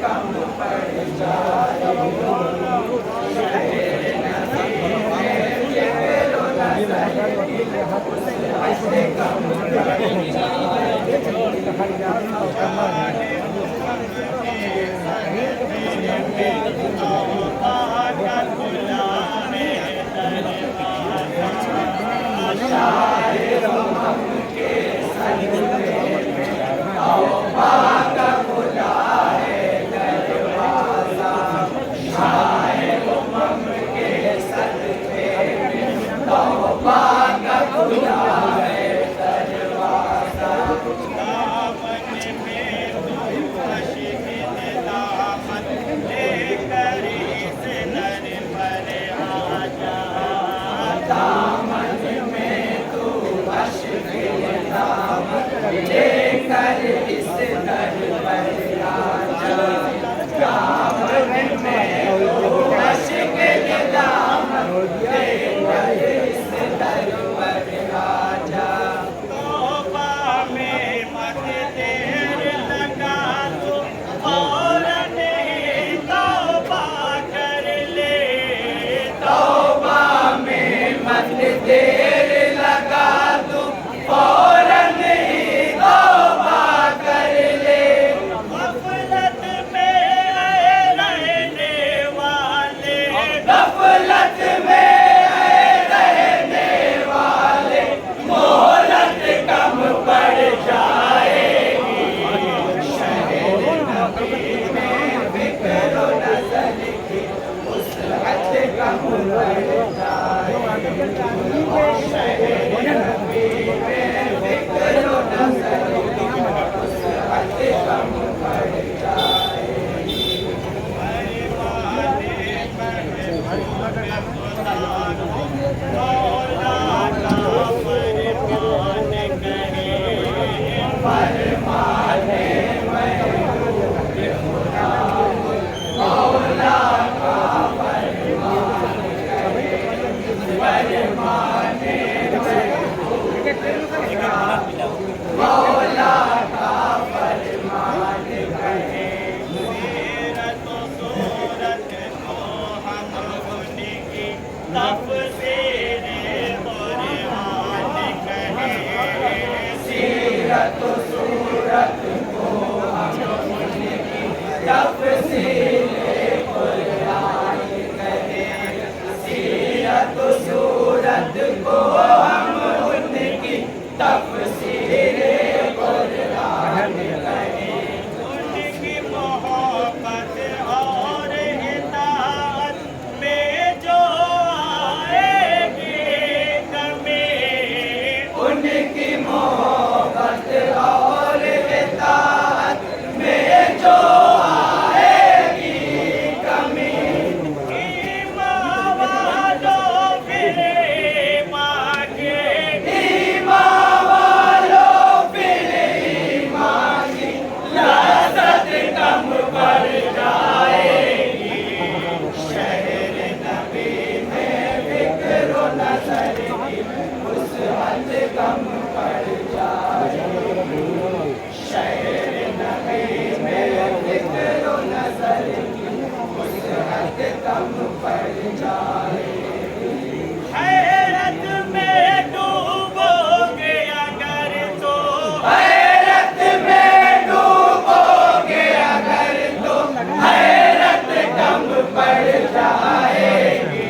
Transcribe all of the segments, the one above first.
कम पड़ देर लगा तू फौरन ही तौबा कर ले। गफलत में रहने वाले, गफलत में रहने वाले, मोहलत कम पड़ जाएगी। शहर नबी में फिक्र नज़र की वुसअत कम पड़ जाएगी। शहर नबी में फिक्र नज़र की वुसअत कम पड़ जाएगी। सीरत सूरत को हम उनकी तफसीरे कुरान कहें। सीरत सूरत को हम उनकी तफसीरे कुरान कहें। उनकी मोहब्बत और इताअत में जो आएगी कमी, उनकी मोहब्बत और इताअत में जो आएगी कमी। ईमान वालों फिर ईमान के, ईमान वालों फिर ईमान की लज़्ज़त कम पड़ जाएगी। शहर नबी में फिक्र नज़र की वुसअत कम पड़ जाएगी। शहर नबी में फिक्र नज़र की वुसअत कम पड़ जाएगी। हैरत में डूबोगे अगर तो, हैरत में डूबोगे अगर तो हैरत कम पड़ जाएगी।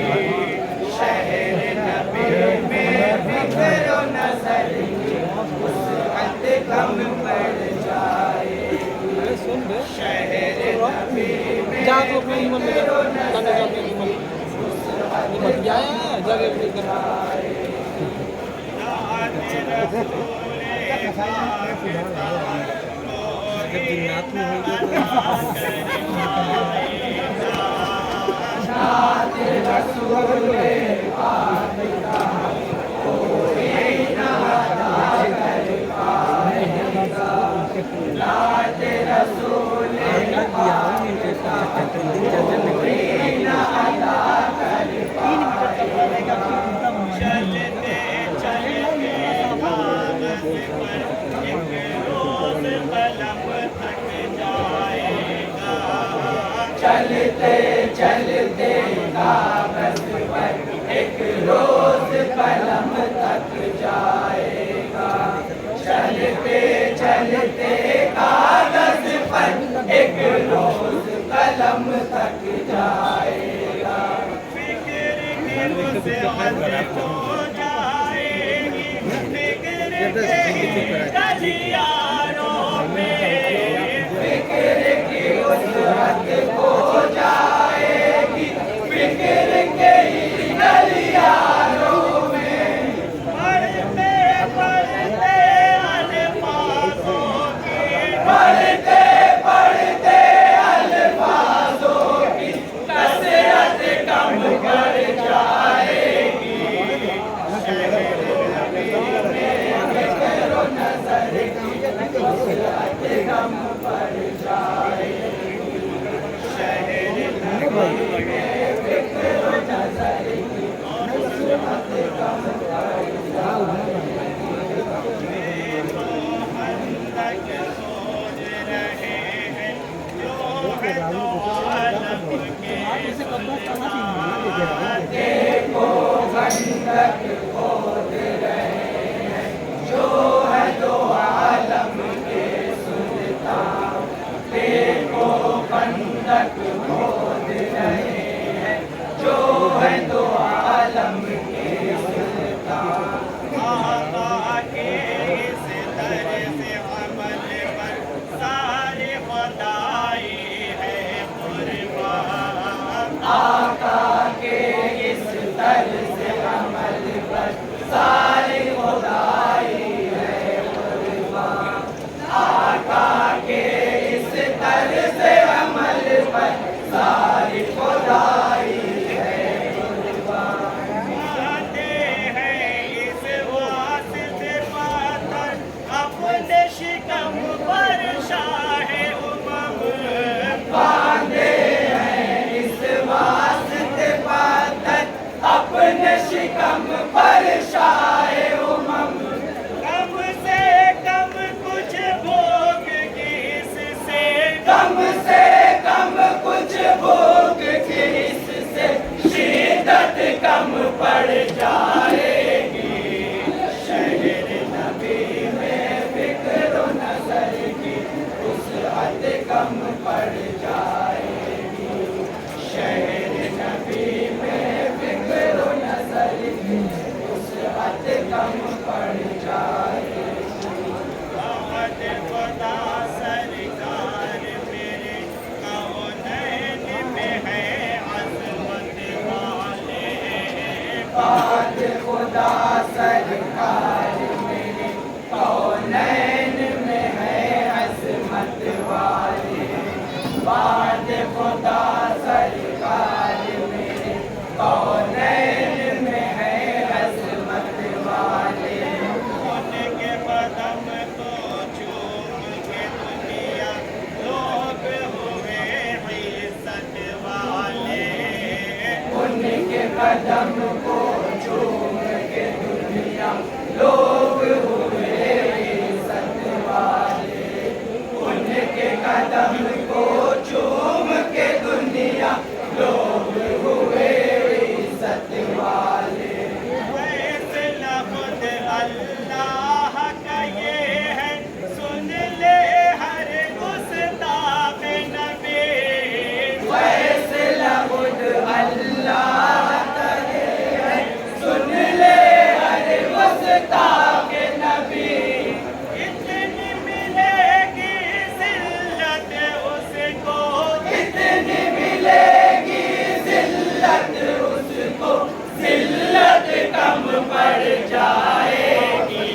शहर नबी में फिक्र नज़र की वुसअत कम पड़ जाएगी। शहर नबी में फिक्र नज़र की वुसअत कम पड़ जाएगी। नात रसूले पाक का कोई ना अदा कर पाएगा। नात रसूले पाक का कोई ना अदा कर पाएगा। चलते चलते कागज़ पर एक रोज़ कलम थक जाएगा। चलते चलते कागज़ पर एक रोज़ कलम थक जाएगा। चलते चलते कागज़ पर एक रोज़ कलम थक जाएगा। फिक्र की वुसअत हो जाएगी। फिक्र के गलियारों में, फिक्र की वुसअत हो जाएगी। फिक्र के गलियारों में पढ़ते पढ़ते अल्फाज़ों की देखो खंडक खोद रहे हैं जो है दो आलम के सुल्तान। देखो खंडक खोद रहे हैं जो है दो आलम के सुल्तान। आका के इस तर्ज़ अमल पर सारी खुदाई है कुर्बान। आका के इस तर्ज़ अमल पर सारी खुदाई है कुर्बान। आका के इस तर्ज़ अमल पर सारी खुदाई है कुर्बान। आते हैं इस वास्ते पातर अपने शिकम पर शाहे उमम। बांधे हैं इस वास्ते पातर अपने शिकम पर शाहे उमम। कम से कम कुछ भोग की इससे कम से कम कुछ भोग की इससे शिद्दत कम पड़ जाएगी। शहर नबी में फिक्र नजर की वुसअत कम पड़ जाएगी। शहर नबी में फिक्र नजर की वुसअत कम पड़ जाएगी। बहुत खुदा सरकार मेरे कौनैन में है अज़मत वाले। बाद खुदा सरकार मेरे कौनैन में है अज़मत वाले। बाद खुदा सरकार मेरे कौनैन में है अज़मत वाले। उनके कदम को चूम के दुनिया लोग हुए इज़्ज़त वाले। उनके कदम को चूम के दुनिया लोग हुए इज़्ज़त वाले। उनके कदम को चूम के दुनिया लोग हुए इज़्ज़त वाले। फैसला खुद अल्लाह का ये है सुन ले हर गुस्ताख नबी। फैसला खुद अल्लाह का ये है सुन ले हर गुस्ताख नबी। इतनी मिलेगी जिल्लत उसको कितनी मिलेगी जिल्लत उसको जिल्लत कम पड़ जाएगी।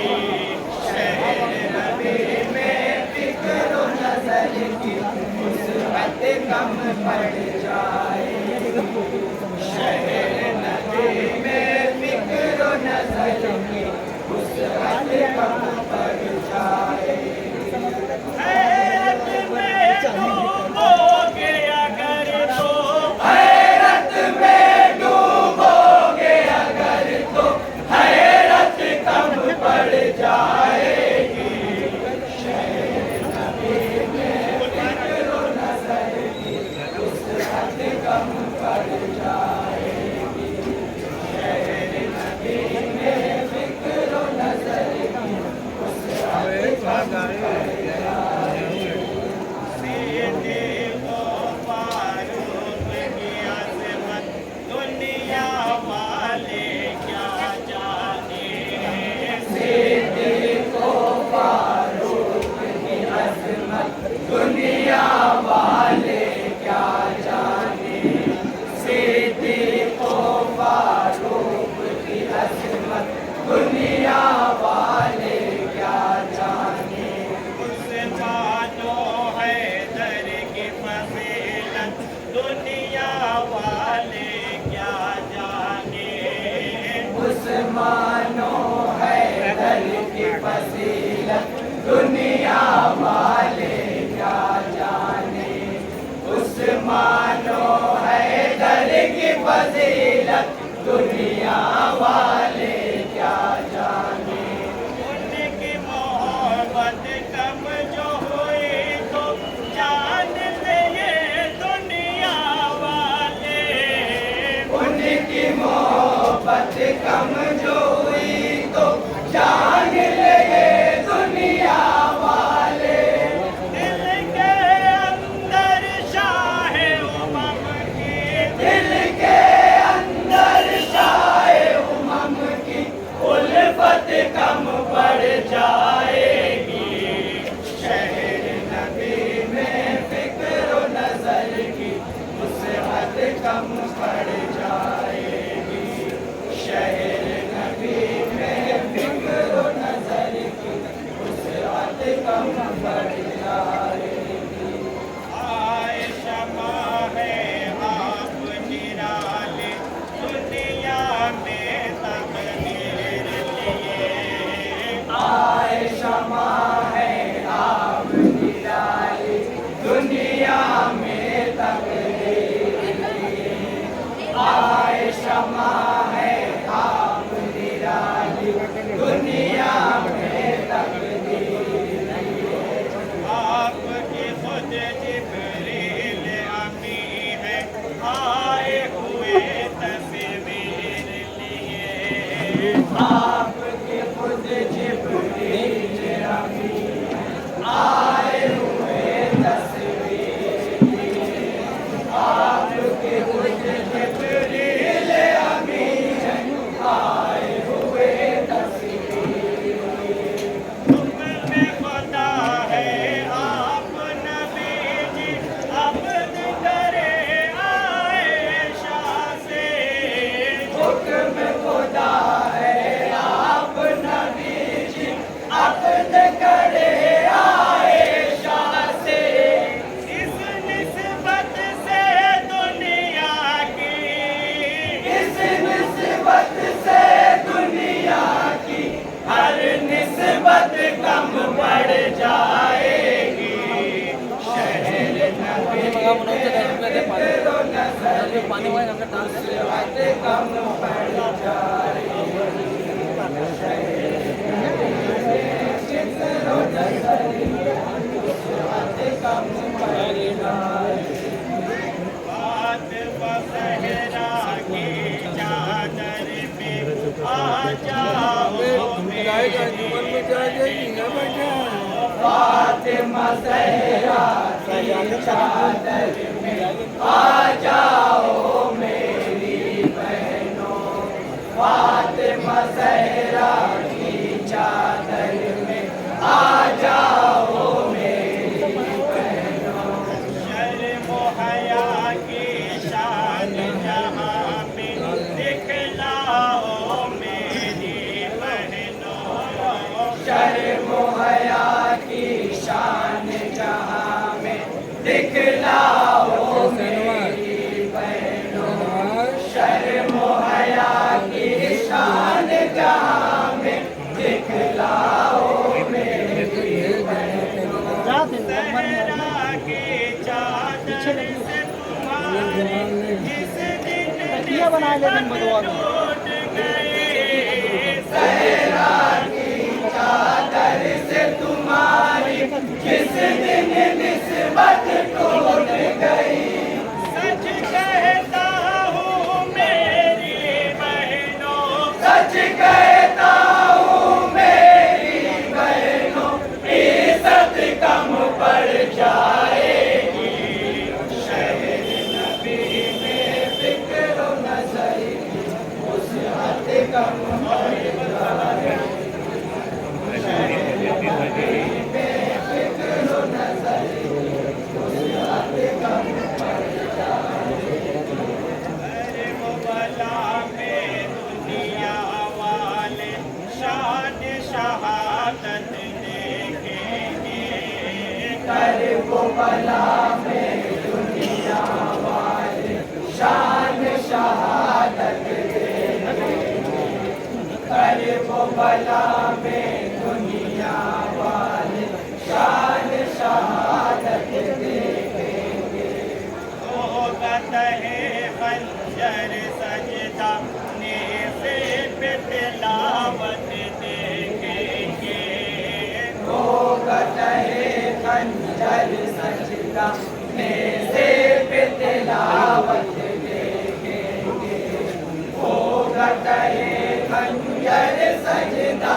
शहर नबी में फिक्र नजर की वुसअत कम पड़ जाएगी। शहर नबी में फिक्र नजर की वुसअत कम पड़ जाएगी। हैरत में डूबोगे अगर तो हैरत में डूबोगे अगर तो हैरत कम पड़ जाएगी। शहर नबी में फिक्र नजर की वुसअत कम पड़ जाएगी। शहर नबी में फिक्र नजर की वुसअत कम पड़ जाएगी। सीधे वो फारूक की अज़मत दुनिया वाले क्या जाने। सीधी को फारूक की अज़मत दुनिया वाले क्या जाने। सीधी को फारूक की अज़मत दुनिया वाले क्या जाने। उस्मानो हैदर की फजीलत दुनिया वाले क्या जाने। उस्मानो हैदर की फजीलत दुनिया वाले क्या जाने। उस्मानो हैदर की फजीलत दुनिया वाले क्या जाने। उनकी मोहब्बत कम जो हुई तो जान ले ये काम बनवते काय रुपये ते पाणी वाय नंतर डाल कम पड़ जाए बात बसहरा की चादर में आ जाओ मेरी फातिमा ज़हरा की चादर में आ जाओ मेरी बहनों फातिमा ज़हरा की चादर में आ जाओ मेरी बहनों शर्म हया की शान जहाँ में दिखलाओ मेरी बहनों शर्म हया की शान जहाँ में दिखलाओ मेरी बहनों शर्म हया की शान जहाँ में दिखलाओ मेरी बहनों सहरा की चादर से तुम्हारे जिस दिन निस्बत टूट गए सहरा की चादर से तुम्हारी किस दिन निस्बत टूट गई सच कहता हूँ मेरी बहनों सच कहता हूँ मेरी बहनों इज्जत कम पड़ जाएगी शहर नबी में फिक्र नजरी वुसअत कम पड़ जाएगी अरे मुबला में दुनिया वाले शान शहादत देखेंगे करब बला में दुनिया वाले शान शहादत देंगे करब बला में दुनिया वाले शान शहादत देंगे होगा तहे खंजर सजदा नेज़े पे तिलावत देखेंगे होगा तहे खंजर सजदा नेज़े पे तिलावत देखेंगे होगा तहे खंजर सजदा